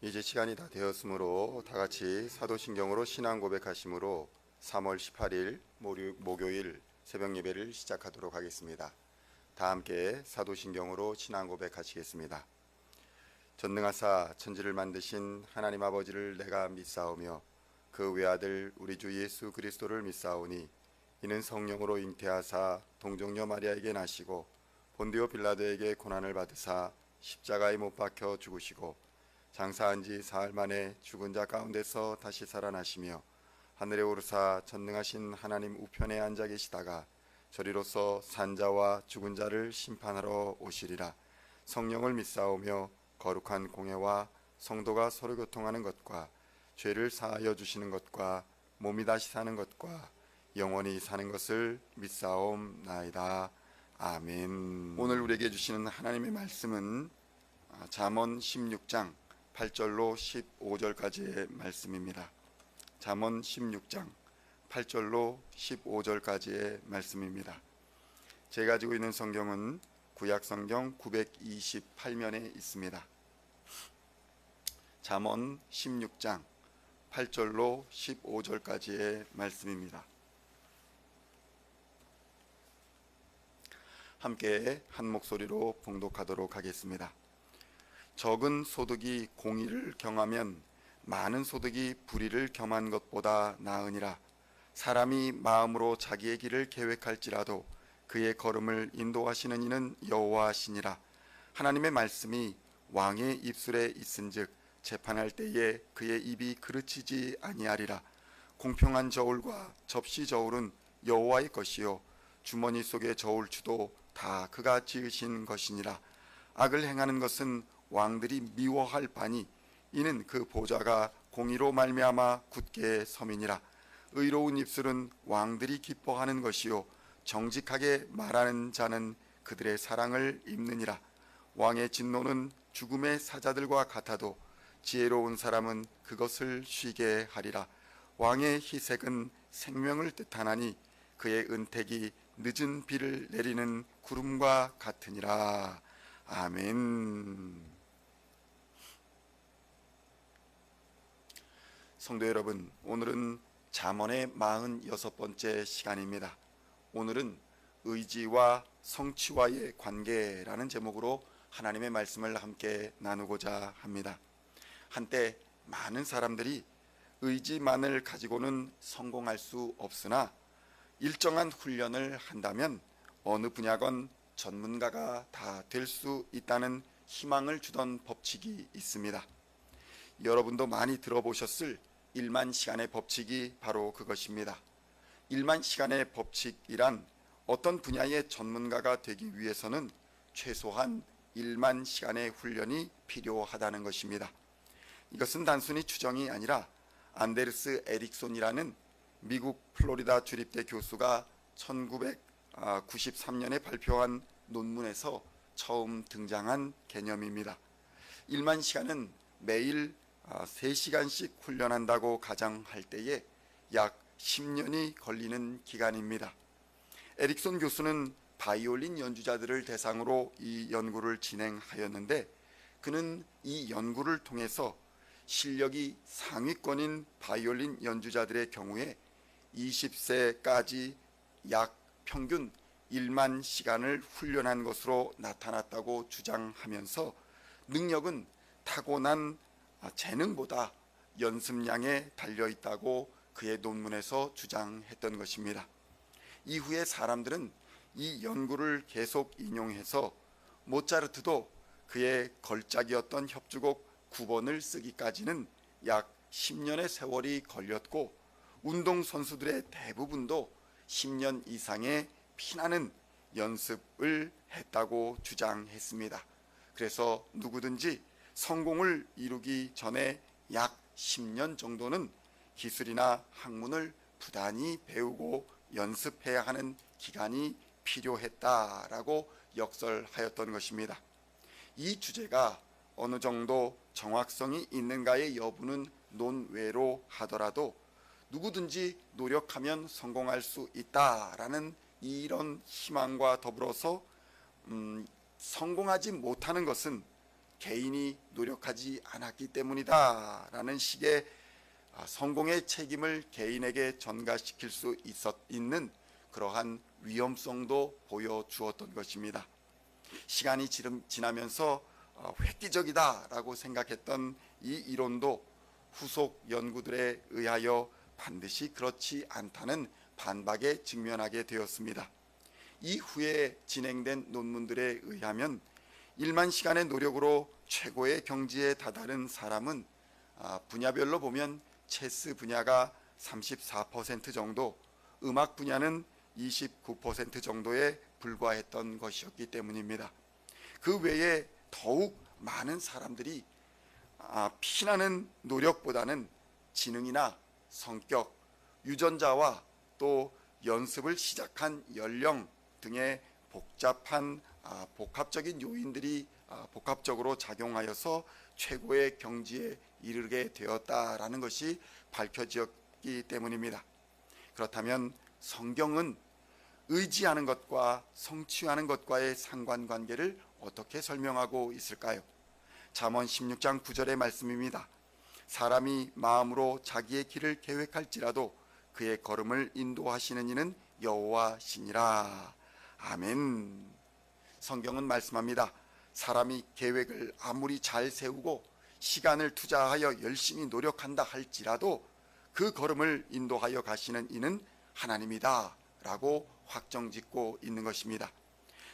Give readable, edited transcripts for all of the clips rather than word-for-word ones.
이제 시간이 다 되었으므로 다 같이 사도신경으로 신앙 고백하심으로 3월 18일 목요일 새벽 예배를 시작하도록 하겠습니다. 다 함께 사도신경으로 신앙 고백하시겠습니다. 전능하사 천지를 만드신 하나님 아버지를 내가 믿사오며 그 외아들 우리 주 예수 그리스도를 믿사오니 이는 성령으로 잉태하사 동정녀 마리아에게 나시고 본디오 빌라도에게 고난을 받으사 십자가에 못 박혀 죽으시고 장사한 지 사흘 만에 죽은 자 가운데서 다시 살아나시며 하늘에 오르사 전능하신 하나님 우편에 앉아 계시다가 저리로서 산자와 죽은 자를 심판하러 오시리라. 성령을 믿사오며 거룩한 공회와 성도가 서로 교통하는 것과 죄를 사하여 주시는 것과 몸이 다시 사는 것과 영원히 사는 것을 믿사옵나이다. 아멘. 오늘 우리에게 주시는 하나님의 말씀은 잠언 16장 8절로 15절까지의 말씀입니다. 잠언 16장 8절로 15절까지의 말씀입니다. 제가 가지고 있는 성경은 구약성경 928면에 있습니다. 잠언 16장 8절로 15절까지의 말씀입니다. 함께 한 목소리로 봉독하도록 하겠습니다. 적은 소득이 공의를 경하면 많은 소득이 불의를 겸한 것보다 나으니라. 사람이 마음으로 자기의 길을 계획할지라도 그의 걸음을 인도하시는 이는 여호와시니라. 하나님의 말씀이 왕의 입술에 있은즉 재판할 때에 그의 입이 그르치지 아니하리라. 공평한 저울과 접시 저울은 여호와의 것이요 주머니 속의 저울추도 다 그가 지으신 것이니라. 악을 행하는 것은 왕들이 미워할 바니 이는 그 보좌가 공의로 말미암아 굳게 섬이니라. 의로운 입술은 왕들이 기뻐하는 것이요 정직하게 말하는 자는 그들의 사랑을 입느니라. 왕의 진노는 죽음의 사자들과 같아도 지혜로운 사람은 그것을 쉬게 하리라. 왕의 희색은 생명을 뜻하나니 그의 은택이 늦은 비를 내리는 구름과 같으니라. 아멘. 성도 여러분, 오늘은 잠언의 46번째 시간입니다. 오늘은 의지와 성취와의 관계라는 제목으로 하나님의 말씀을 함께 나누고자 합니다. 한때 많은 사람들이 의지만을 가지고는 성공할 수 없으나 일정한 훈련을 한다면 어느 분야건 전문가가 다 될 수 있다는 희망을 주던 법칙이 있습니다. 여러분도 많이 들어보셨을 1만 시간의 법칙이 바로 그것입니다. 1만 시간의 법칙이란 어떤 분야의 전문가가 되기 위해서는 최소한 1만 시간의 훈련이 필요하다는 것입니다. 이것은 단순히 추정이 아니라 안데르스 에릭손이라는 미국 플로리다 주립대 교수가 1993년에 발표한 논문에서 처음 등장한 개념입니다. 1만 시간은 매일 3시간씩 훈련한다고 가정할 때에 약 10년이 걸리는 기간입니다. 에릭손 교수는 바이올린 연주자들을 대상으로 이 연구를 진행하였는데 그는 이 연구를 통해서 실력이 상위권인 바이올린 연주자들의 경우에 20세까지 약 평균 1만 시간을 훈련한 것으로 나타났다고 주장하면서 능력은 타고난 재능보다 연습량에 달려있다고 그의 논문에서 주장했던 것입니다. 이후에 사람들은 이 연구를 계속 인용해서 모차르트도 그의 걸작이었던 협주곡 9번을 쓰기까지는 약 10년의 세월이 걸렸고 운동선수들의 대부분도 10년 이상의 피나는 연습을 했다고 주장했습니다. 그래서 누구든지 성공을 이루기 전에 약 10년 정도는 기술이나 학문을 부단히 배우고 연습해야 하는 기간이 필요했다라고 역설하였던 것입니다. 이 주제가 어느 정도 정확성이 있는가의 여부는 논외로 하더라도 누구든지 노력하면 성공할 수 있다라는 이런 희망과 더불어서 성공하지 못하는 것은 개인이 노력하지 않았기 때문이다 라는 식의 성공의 책임을 개인에게 전가시킬 수 있는 그러한 위험성도 보여주었던 것입니다. 시간이 지나면서 획기적이다라고 생각했던 이 이론도 후속 연구들에 의하여 반드시 그렇지 않다는 반박에 직면하게 되었습니다. 이후에 진행된 논문들에 의하면 1만 시간의 노력으로 최고의 경지에 다다른 사람은 분야별로 보면 체스 분야가 34% 정도, 음악 분야는 29% 정도에 불과했던 것이었기 때문입니다. 그 외에 더욱 많은 사람들이 피나는 노력보다는 지능이나 성격, 유전자와 또 연습을 시작한 연령 등의 복합적인 요인들이 복합적으로 작용하여서 최고의 경지에 이르게 되었다라는 것이 밝혀졌기 때문입니다. 그렇다면 성경은 의지하는 것과 성취하는 것과의 상관관계를 어떻게 설명하고 있을까요? 잠언 16장 9절의 말씀입니다. 사람이 마음으로 자기의 길을 계획할지라도 그의 걸음을 인도하시는 이는 여호와시니라. 아멘. 성경은 말씀합니다. 사람이 계획을 아무리 잘 세우고 시간을 투자하여 열심히 노력한다 할지라도 그 걸음을 인도하여 가시는 이는 하나님이다 라고 확정짓고 있는 것입니다.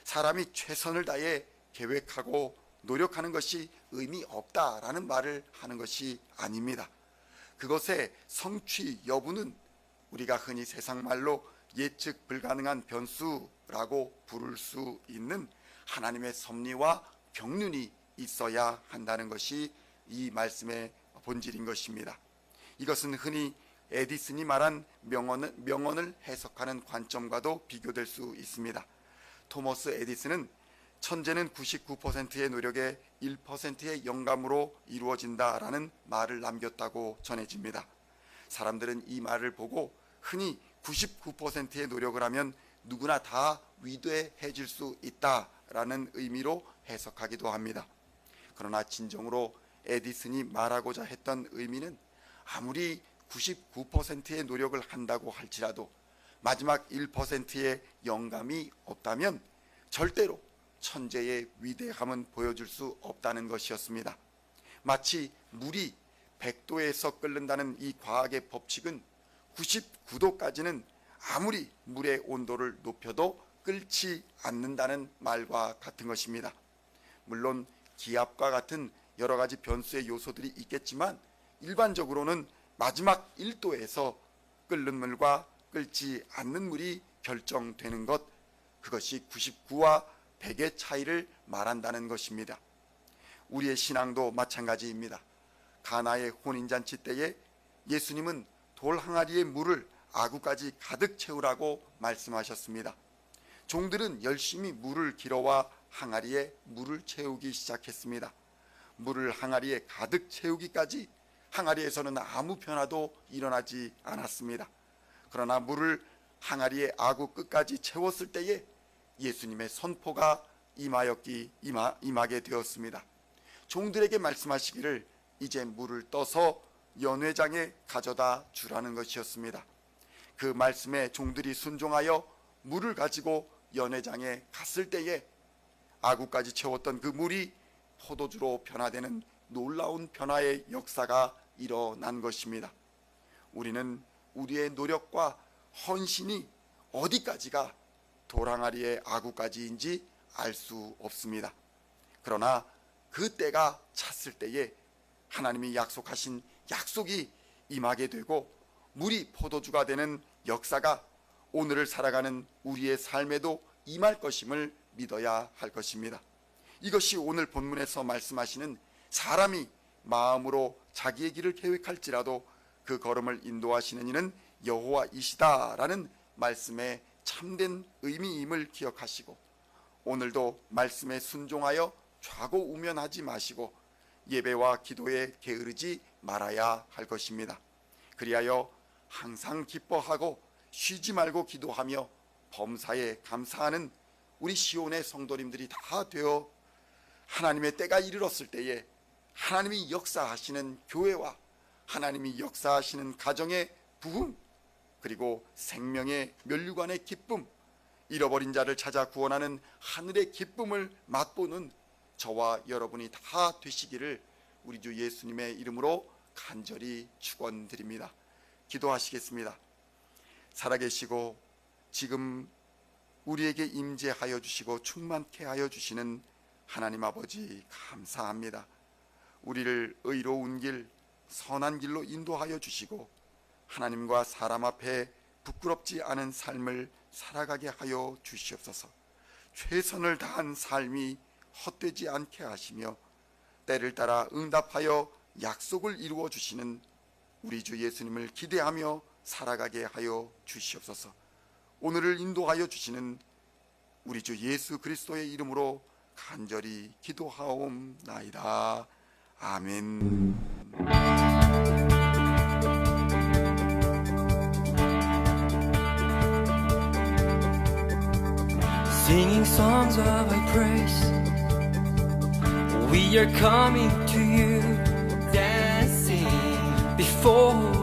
사람이 최선을 다해 계획하고 노력하는 것이 의미 없다라는 말을 하는 것이 아닙니다. 그것의 성취 여부는 우리가 흔히 세상 말로 예측 불가능한 변수라고 부를 수 있는 하나님의 섭리와 경륜이 있어야 한다는 것이 이 말씀의 본질인 것입니다. 이것은 흔히 에디슨이 말한 명언을 해석하는 관점과도 비교될 수 있습니다. 토머스 에디슨은 천재는 99%의 노력에 1%의 영감으로 이루어진다라는 말을 남겼다고 전해집니다. 사람들은 이 말을 보고 흔히 99%의 노력을 하면 누구나 다 위대해질 수 있다라는 의미로 해석하기도 합니다. 그러나 진정으로 에디슨이 말하고자 했던 의미는 아무리 99%의 노력을 한다고 할지라도 마지막 1%의 영감이 없다면 절대로 천재의 위대함은 보여줄 수 없다는 것이었습니다. 마치 물이 100도에서 끓는다는 이 과학의 법칙은 99도까지는 아무리 물의 온도를 높여도 끓지 않는다는 말과 같은 것입니다. 물론 기압과 같은 여러 가지 변수의 요소들이 있겠지만 일반적으로는 마지막 1도에서 끓는 물과 끓지 않는 물이 결정되는 것, 그것이 99와 100의 차이를 말한다는 것입니다. 우리의 신앙도 마찬가지입니다. 가나의 혼인잔치 때에 예수님은 돌 항아리에 물을 아구까지 가득 채우라고 말씀하셨습니다. 종들은 열심히 물을 길어와 항아리에 물을 채우기 시작했습니다. 물을 항아리에 가득 채우기까지 항아리에서는 아무 변화도 일어나지 않았습니다. 그러나 물을 항아리의 아구 끝까지 채웠을 때에 예수님의 선포가 임하게 되었습니다. 종들에게 말씀하시기를 이제 물을 떠서 연회장에 가져다 주라는 것이었습니다. 그 말씀에 종들이 순종하여 물을 가지고 연회장에 갔을 때에 아구까지 채웠던 그 물이 포도주로 변화되는 놀라운 변화의 역사가 일어난 것입니다. 우리는 우리의 노력과 헌신이 어디까지가 돌항아리의 아구까지인지 알 수 없습니다. 그러나 그 때가 찼을 때에 하나님이 약속하신 약속이 임하게 되고 물이 포도주가 되는 역사가 오늘을 살아가는 우리의 삶에도 임할 것임을 믿어야 할 것입니다. 이것이 오늘 본문에서 말씀하시는 사람이 마음으로 자기의 길을 계획할지라도 그 걸음을 인도하시는 이는 여호와이시다라는 말씀의 참된 의미임을 기억하시고 오늘도 말씀에 순종하여 좌고우면하지 마시고 예배와 기도에 게으르지 말아야 할 것입니다. 그리하여 항상 기뻐하고 쉬지 말고 기도하며 범사에 감사하는 우리 시온의 성도님들이 다 되어 하나님의 때가 이르렀을 때에 하나님이 역사하시는 교회와 하나님이 역사하시는 가정의 부흥, 그리고 생명의 면류관의 기쁨, 잃어버린 자를 찾아 구원하는 하늘의 기쁨을 맛보는 저와 여러분이 다 되시기를 우리 주 예수님의 이름으로 간절히 축원드립니다. 기도하시겠습니다. 살아계시고 지금 우리에게 임재하여 주시고 충만케 하여 주시는 하나님 아버지 감사합니다. 우리를 의로운 길, 선한 길로 인도하여 주시고 하나님과 사람 앞에 부끄럽지 않은 삶을 살아가게 하여 주시옵소서. 최선을 다한 삶이 헛되지 않게 하시며 때를 따라 응답하여 약속을 이루어 주시는 우리 주 예수님을 기대하며 살아가게 하여 주시옵소서. 오늘을 인도하여 주시는 우리 주 예수 그리스도의 이름으로 간절히 기도하옵나이다. 아멘. Singing songs of thy praise, we are coming to you, dancing before